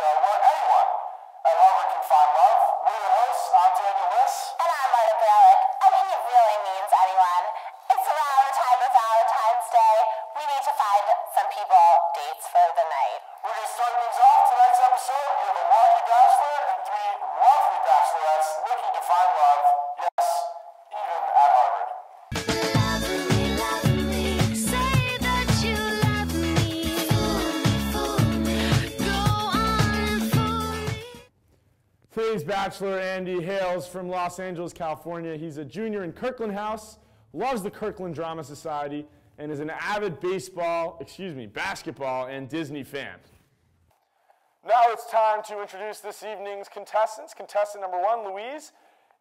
show where anyone at Harvard can find love. We're your hosts. I'm Daniel Liss. And I'm Marta Brelick, and he really means anyone. It's around the time of Valentine's Day. We need to find some people dates for the night. We're going to start things off. Tonight's episode, we have a lucky bachelor and 3 lovely bachelorettes looking to find love. Yes, even at Harvard. Today's bachelor, Andy, hails from Los Angeles, California. He's a junior in Kirkland House, loves the Kirkland Drama Society, and is an avid basketball and Disney fan. Now it's time to introduce this evening's contestants. Contestant number 1, Louise,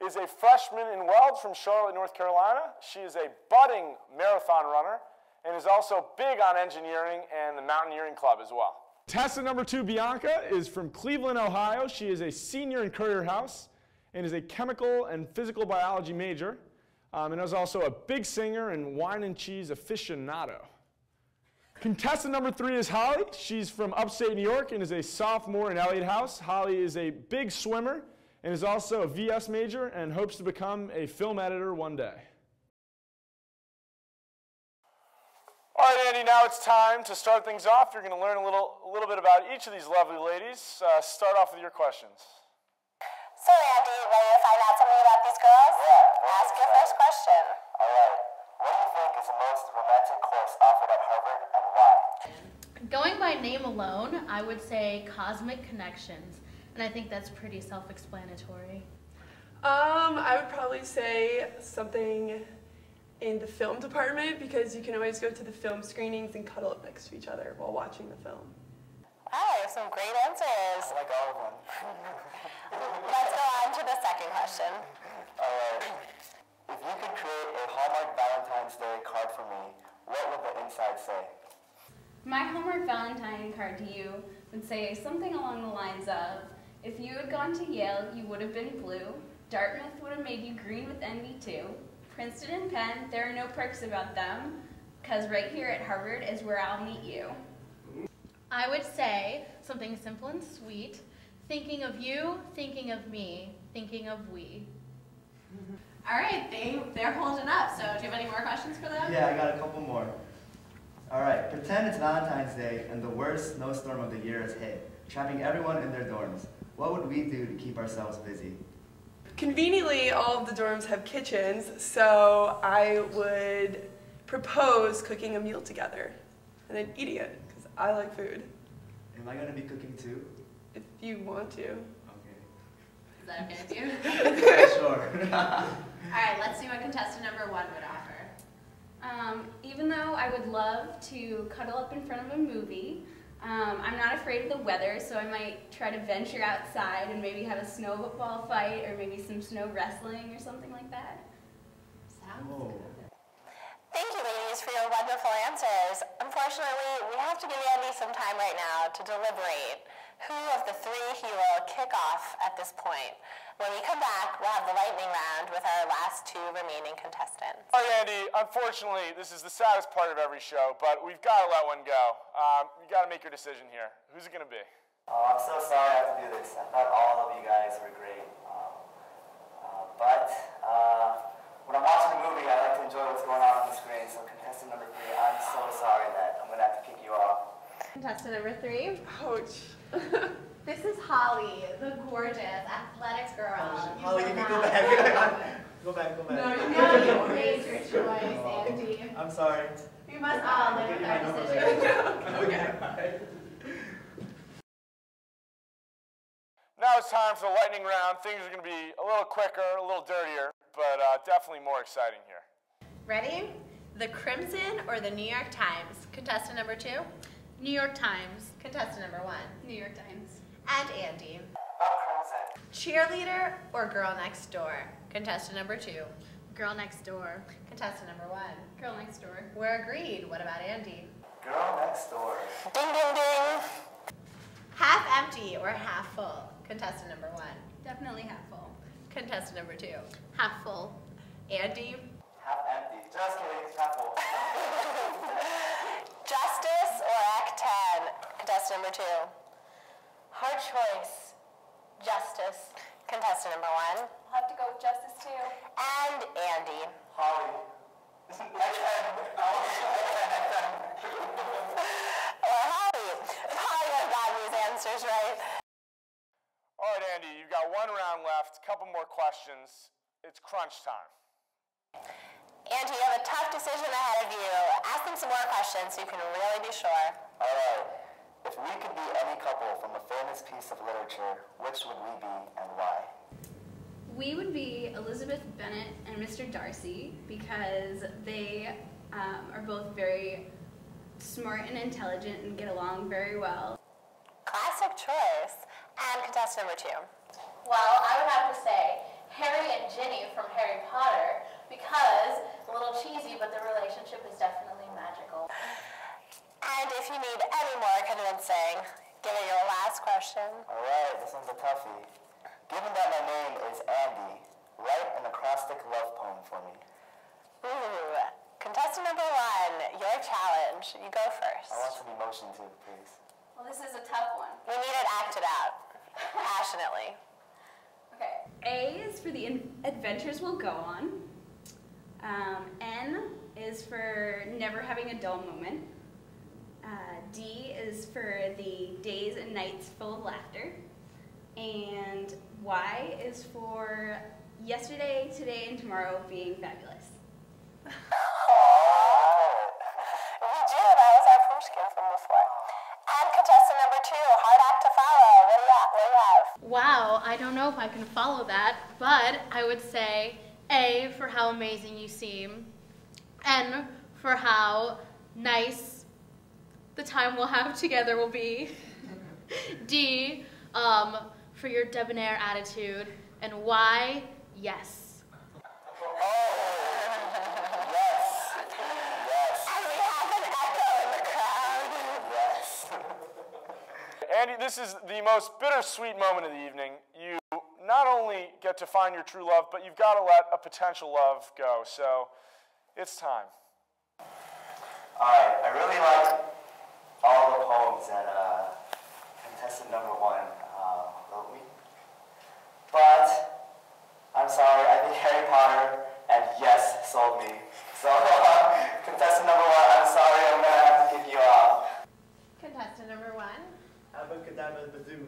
is a freshman in Weld from Charlotte, North Carolina. She is a budding marathon runner and is also big on engineering and the mountaineering club as well. Contestant number 2, Bianca, is from Cleveland, Ohio. She is a senior in Courier House and is a chemical and physical biology major, and is also a big singer and wine and cheese aficionado. Contestant number 3 is Holly. She's from upstate New York and is a sophomore in Elliott House. Holly is a big swimmer and is also a VS major and hopes to become a film editor one day. All right, Andy, now it's time to start things off. You're going to learn a little bit about each of these lovely ladies. Start off with your questions. So, Andy, ready to find out something about these girls? Yeah. Ask your first question. All right. What do you think is the most romantic course offered at Harvard and why? Going by name alone, I would say Cosmic Connections, and I think that's pretty self-explanatory. I would probably say something in the film department because you can always go to the film screenings and cuddle up next to each other while watching the film. Wow, you have some great answers. I like all of them. Let's go on to the second question. All right. If you could create a Hallmark Valentine's Day card for me, what would the inside say? My Hallmark Valentine card to you would say something along the lines of, if you had gone to Yale, you would have been blue. Dartmouth would have made you green with envy too. Princeton and Penn, there are no perks about them, because right here at Harvard is where I'll meet you. I would say something simple and sweet, thinking of you, thinking of me, thinking of we. All right, they're holding up, so do you have any more questions for them? Yeah, I got a couple more. All right, pretend it's Valentine's Day and the worst snowstorm of the year has hit, trapping everyone in their dorms. What would we do to keep ourselves busy? Conveniently, all of the dorms have kitchens, so I would propose cooking a meal together and then eating it, because I like food. Am I going to be cooking too? If you want to. Okay. Is that okay with you? Sure. All right, let's see what contestant number 1 would offer. Even though I would love to cuddle up in front of a movie, I'm not afraid of the weather, so I might try to venture outside and maybe have a snowball fight or maybe some snow wrestling or something like that. Sounds Oh. good. Thank you, ladies, for your wonderful answers. Unfortunately, we have to give Andy some time right now to deliberate who of the 3 he will kick off at this point. When we come back, we'll have the lightning round with our last 2 remaining contestants. All right, Andy, unfortunately, this is the saddest part of every show, but we've got to let one go. You got to make your decision here. Who's it going to be? Oh, I'm so sorry I have to do this. I thought all of you guys were great. But when I'm watching a movie, I like to enjoy what's going on the screen. So contestant number 3, I'm so sorry that I'm going to have to kick you off. Contestant number 3. Ouch. This is Holly, the gorgeous athletics girl. Holly, you can go back. Go back. No, you made your choice, Andy. I'm sorry. We must all live with our decision. Okay. Now it's time for the lightning round. Things are going to be a little quicker, a little dirtier, but definitely more exciting here. Ready? The Crimson or the New York Times? Contestant number 2. New York Times. Contestant number 1. New York Times. And Andy. Crimson. Cheerleader or Girl Next Door? Contestant number 2. Girl Next Door. Contestant number 1. Girl Next Door. We're agreed. What about Andy? Girl next door. Ding, ding, ding. Half empty or half full? Contestant number 1. Definitely half full. Contestant number 2. Half full. Andy. Half empty. Just kidding. Half full. Justice or Act 10? Contestant number 2. Hard choice. Justice. Contestant number 1. I'll have to go with Justice too. And Andy. Holly. Or Holly. Holly would have gotten these answers right. All right, Andy, you've got 1 round left, a couple more questions. It's crunch time. Andy, you have a tough decision ahead of you. Ask them some more questions so you can really be sure. All right. If we could be any couple from a famous piece of literature, which would we be and why? We would be Elizabeth Bennet and Mr. Darcy because they are both very smart and intelligent and get along very well. Classic choice. And contestant number 2. Well, I would have to say Harry and Ginny from Harry Potter because a little cheesy, but the relationship is definitely magical. And if you need any more convincing, give it your last question. All right, this one's a toughie. Given that my name is Andy, write an acrostic love poem for me. Ooh, contestant number 1, your challenge. You go first. I want some emotion too, please. Well, this is a tough one. We need it acted out, passionately. Okay. A is for the adventures we'll go on. N is for never having a dull moment. D is for the days and nights full of laughter. And Y is for yesterday, today, and tomorrow being fabulous. We do. That was our pushkin from before. And contestant number 2, hard act to follow. What do you have? Wow, I don't know if I can follow that, but I would say A for how amazing you seem, N for how nice the time we'll have together will be, D for your debonair attitude, and Y, yes. And we have an echo in the crowd. Yes. Andy, this is the most bittersweet moment of the evening. You not only get to find your true love, but you've got to let a potential love go. So it's time. All right, I really like all the poems that contestant number 1 wrote me. But I'm sorry, I think Harry Potter and Yes sold me. So contestant number 1, I'm sorry, I'm gonna have to kick you off. Contestant number 1. Abracadabra bazoo.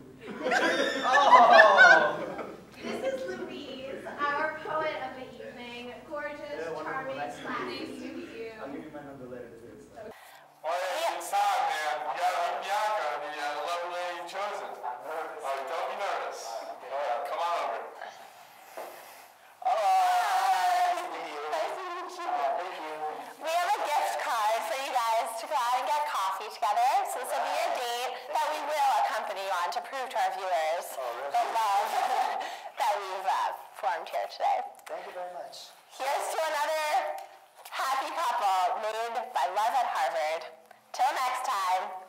This is Louise, our poet of the evening. Gorgeous, charming, Nice to nice meet to meet you. I'll give you my number later too. So. All right, it's time, man. You got to meet Bianca, the lovely lady you've chosen. Don't be nervous. All right, come on over. We have a gift card for you guys to go out and get coffee together. So this will be your date that we will accompany you on to prove to our viewers the love that we've formed here today. Thank you very much. Here's to another happy couple made by love at Harvard. Till next time.